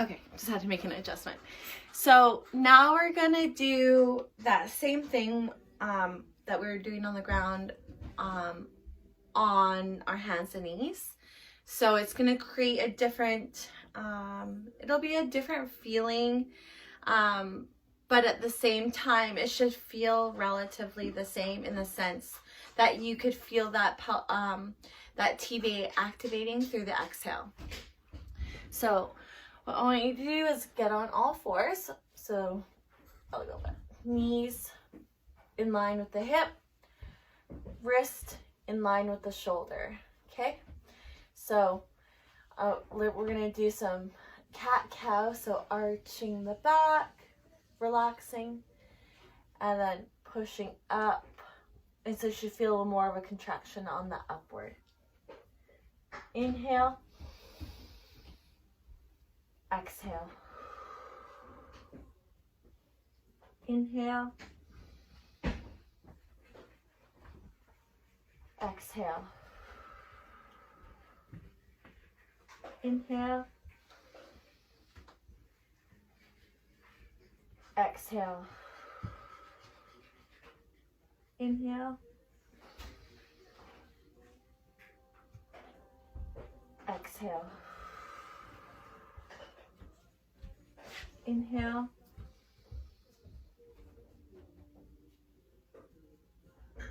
Okay, just had to make an adjustment. So now we're gonna do that same thing that we were doing on the ground on our hands and knees. So it's gonna create a different, it'll be a different feeling, but at the same time, it should feel relatively the same in the sense that you could feel that that TVA activating through the exhale. So what I want you to do is get on all fours. So I'll go back. Knees in line with the hip, wrist in line with the shoulder. Okay? So we're going to do some cat-cow. So arching the back, relaxing, and then pushing up. And so you should feel a little more of a contraction on the upward. Inhale. Exhale. Inhale. Exhale. Inhale. Exhale. Inhale. Exhale. Inhale.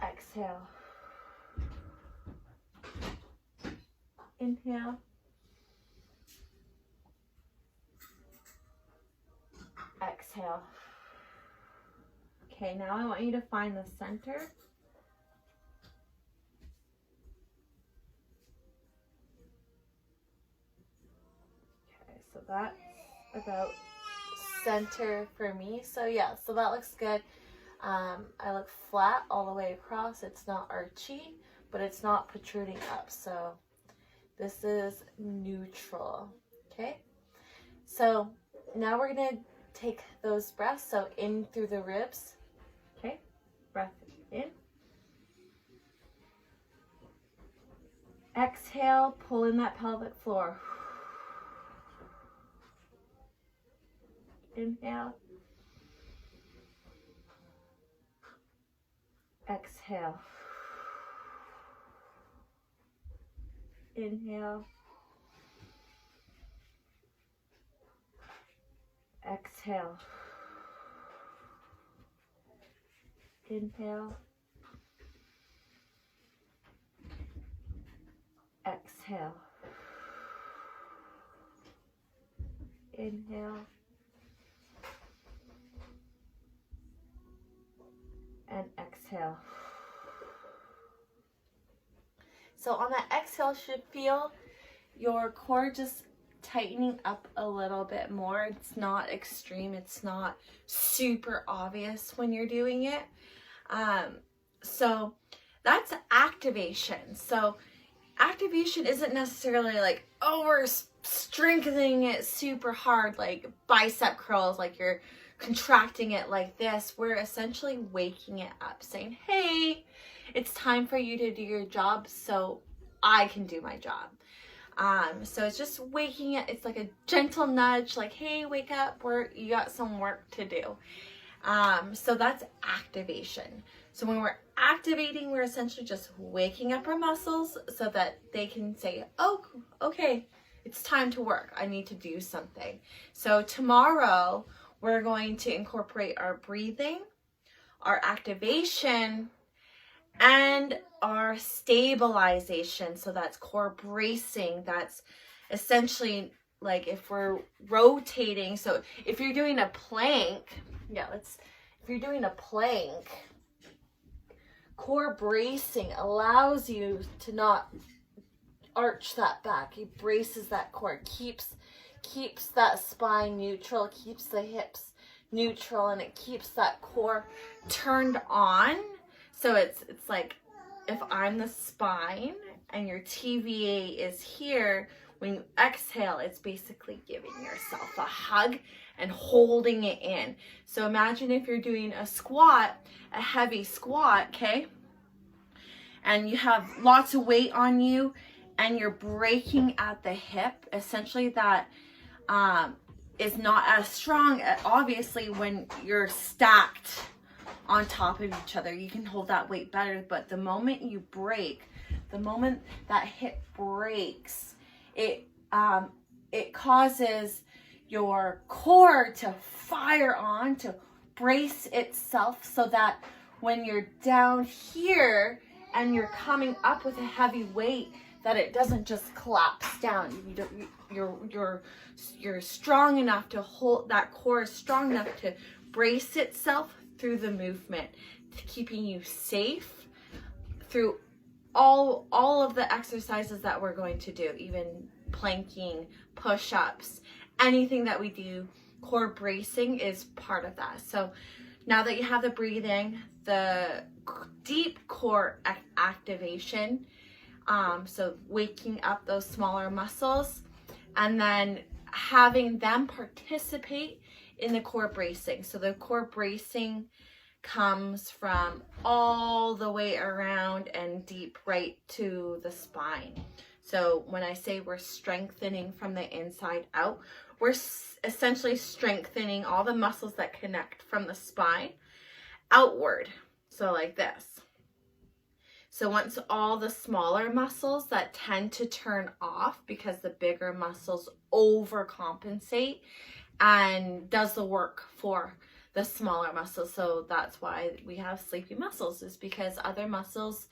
Exhale. Inhale. Exhale. Okay, now I want you to find the center. Okay, so that's about center for me. So yeah, so that looks good. I look flat all the way across. It's not archy, but it's not protruding up. So this is neutral. Okay, so now we're gonna take those breaths. So in through the ribs. Okay, breath in. Exhale, pull in that pelvic floor. Inhale. Exhale. Inhale. Exhale. Inhale. Exhale. Inhale. And exhale. So on that exhale, you should feel your core just tightening up a little bit more. It's not extreme. It's not super obvious when you're doing it. So that's activation. So activation isn't necessarily like, oh, we're strengthening it super hard, like bicep curls, like you're contracting it like this. We're essentially waking it up, saying, hey, it's time for you to do your job so I can do my job. So it's just waking it. It's like a gentle nudge, like, hey, wake up, you got some work to do. So that's activation. So when we're activating, we're essentially just waking up our muscles so that they can say, oh, okay, it's time to work. I need to do something. So tomorrow we're going to incorporate our breathing, our activation, and our stabilization. So that's core bracing. That's essentially like if we're rotating. So if you're doing a plank, if you're doing a plank, core bracing allows you to not arch that back. It braces that core, keeps that spine neutral, keeps the hips neutral, and it keeps that core turned on. So it's like if I'm the spine and your TVA is here, when you exhale, it's basically giving yourself a hug and holding it in. So imagine if you're doing a squat, a heavy squat, okay? And you have lots of weight on you and you're breaking at the hip, essentially that is not as strong, obviously, when you're stacked on top of each other. You can hold that weight better, but the moment you break, the moment that hip breaks, it causes your core to fire on, to brace itself, so that when you're down here and you're coming up with a heavy weight, that it doesn't just collapse down. You're strong enough to hold, that core is strong enough to brace itself through the movement, keeping you safe through all of the exercises that we're going to do, even planking, push-ups, anything that we do. Core bracing is part of that. So now that you have the breathing, the deep core activation, so waking up those smaller muscles, and then having them participate in the core bracing. So the core bracing comes from all the way around and deep right to the spine. So when I say we're strengthening from the inside out, we're essentially strengthening all the muscles that connect from the spine outward. So like this. So once all the smaller muscles that tend to turn off because the bigger muscles overcompensate and does the work for the smaller muscles. So that's why we have sleepy muscles, is because other muscles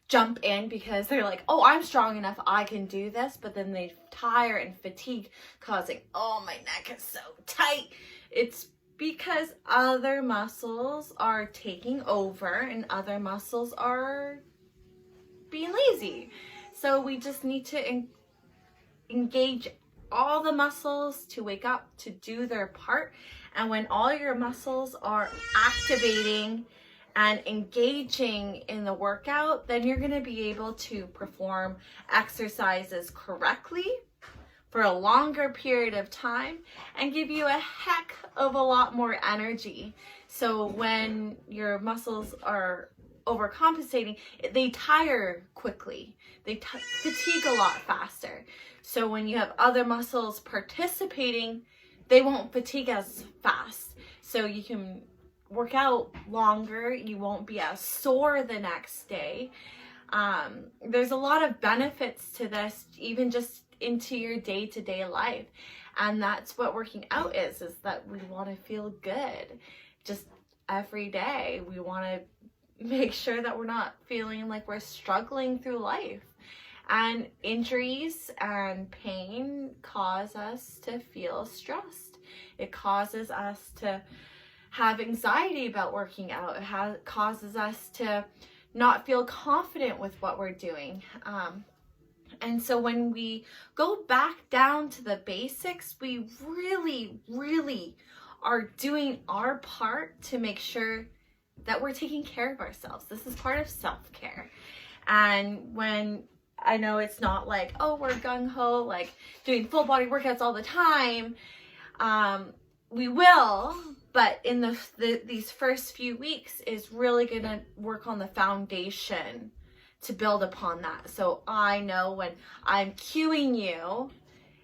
jump in because they're like, oh, I'm strong enough, I can do this, but then they tire and fatigue, causing, oh, my neck is so tight. It's because other muscles are taking over and other muscles are being lazy. So we just need to engage all the muscles to wake up, to do their part. And when all your muscles are activating and engaging in the workout, then you're going to be able to perform exercises correctly for a longer period of time and give you a heck of a lot more energy. So when your muscles are overcompensating, they tire quickly. They fatigue a lot faster. So when you have other muscles participating, they won't fatigue as fast. So you can work out longer. You won't be as sore the next day. There's a lot of benefits to this, even just into your day-to-day life. And that's what working out is that we want to feel good. Just every day, we want to make sure that we're not feeling like we're struggling through life. And injuries and pain cause us to feel stressed. It causes us to have anxiety about working out. It causes us to not feel confident with what we're doing. And so when we go back down to the basics, we really, really are doing our part to make sure that we're taking care of ourselves. This is part of self-care. And when I know it's not like, oh, we're gung-ho, like doing full body workouts all the time. We will, but in these first few weeks is really going to work on the foundation to build upon that. So I know when I'm cueing you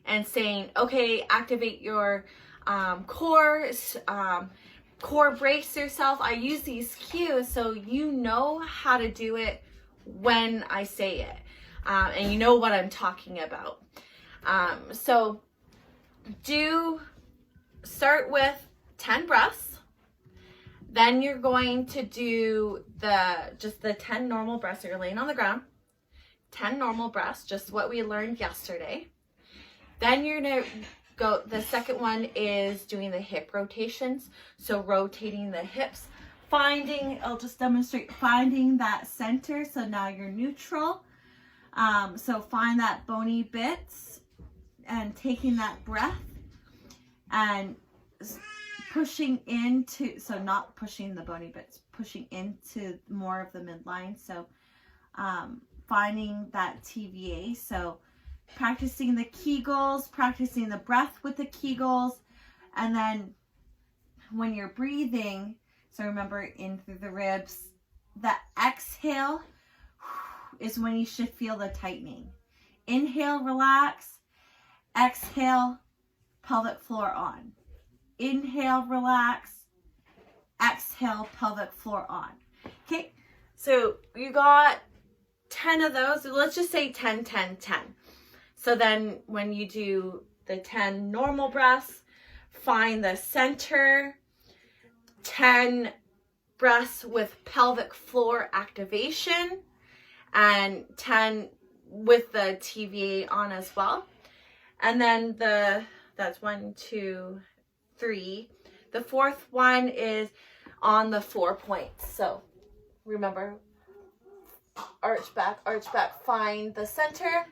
and saying, okay, activate your core, core brace yourself. I use these cues so you know how to do it when I say it. And you know what I'm talking about. So start with 10 breaths. Then you're going to do just the 10 normal breaths. So you're laying on the ground. 10 normal breaths, just what we learned yesterday. Then you're going to go, the second one is doing the hip rotations. So rotating the hips, I'll just demonstrate, finding that center. So now you're neutral. So find that bony bits and taking that breath and pushing into, so not pushing the bony bits, pushing into more of the midline. So finding that TVA. So practicing the Kegels, practicing the breath with the Kegels. And then when you're breathing, so remember, in through the ribs, the exhale is when you should feel the tightening. Inhale, relax. Exhale, pelvic floor on. Inhale, relax. Exhale, pelvic floor on. Okay, so you got 10 of those. Let's just say 10, 10, 10. So then when you do the 10 normal breaths, find the center, 10 breaths with pelvic floor activation, and 10 with the TVA on as well. And then that's 1, 2, 3. The fourth one is on the 4 points. So remember, arch back, find the center.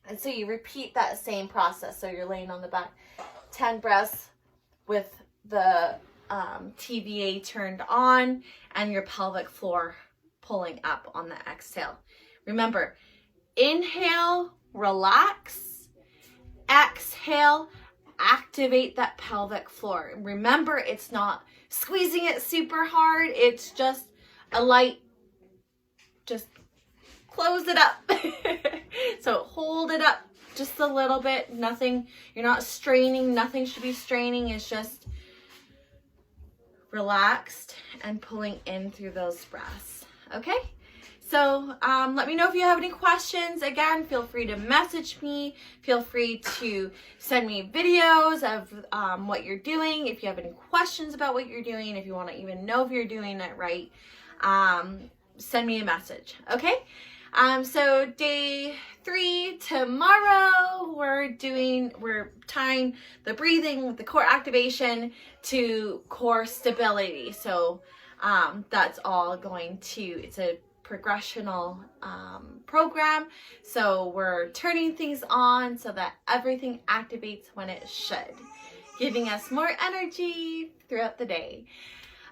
And so you repeat that same process. So you're laying on the back, 10 breaths with the TVA turned on and your pelvic floor pulling up on the exhale. Remember, inhale, relax. Exhale, activate that pelvic floor. Remember, it's not squeezing it super hard. It's just a light, just close it up. So hold it up just a little bit. Nothing, you're not straining. Nothing should be straining. It's just relaxed and pulling in through those breaths. Okay? So let me know if you have any questions. Again, feel free to message me. Feel free to send me videos of what you're doing. If you have any questions about what you're doing, if you want to even know if you're doing it right, send me a message. Okay? So day 3 tomorrow, we're tying the breathing with the core activation to core stability. So that's all going to, it's a progressional program. So we're turning things on so that everything activates when it should, giving us more energy throughout the day.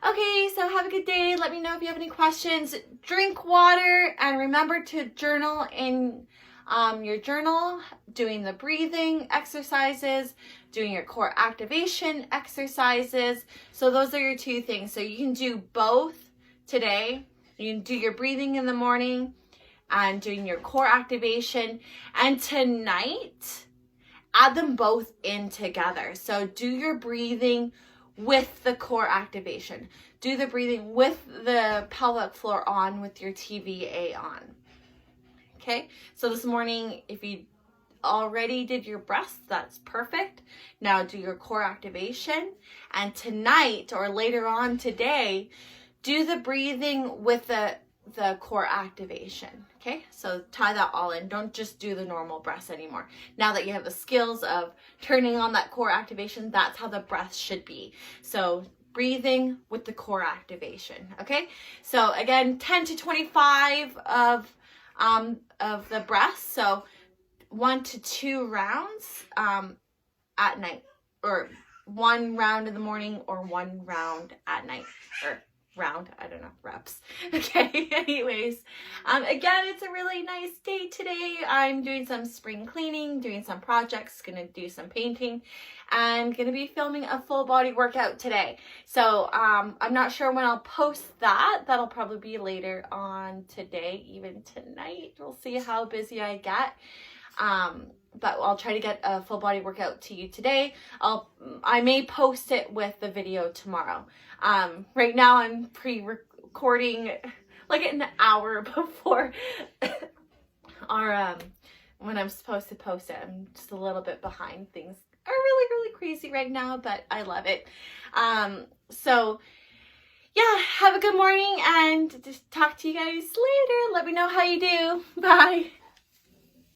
Okay, so have a good day. Let me know if you have any questions. Drink water and remember to journal in your journal, doing the breathing exercises, doing your core activation exercises. So those are your 2 things. So you can do both today. You can do your breathing in the morning and doing your core activation. And tonight, add them both in together. So do your breathing with the core activation. Do the breathing with the pelvic floor on, with your TVA on. Okay, so this morning, if you already did your breaths, that's perfect. Now do your core activation. And tonight or later on today, do the breathing with the core activation. Okay, so tie that all in. Don't just do the normal breaths anymore. Now that you have the skills of turning on that core activation, that's how the breath should be. So breathing with the core activation. Okay, so again, 10 to 25 of the breaths. So 1 to 2 rounds at night, or 1 round in the morning, or 1 round at night, or round, I don't know, reps. Okay, anyways, again, it's a really nice day today. I'm doing some spring cleaning, doing some projects, gonna do some painting, and gonna be filming a full body workout today. So I'm not sure when I'll post that. That'll probably be later on today, even tonight. We'll see how busy I get. But I'll try to get a full body workout to you today. I may post it with the video tomorrow. Right now I'm pre-recording like an hour before our when I'm supposed to post it. I'm just a little bit behind. Things are really crazy right now, but I love it. So yeah, have a good morning and just talk to you guys later. Let me know how you do. Bye.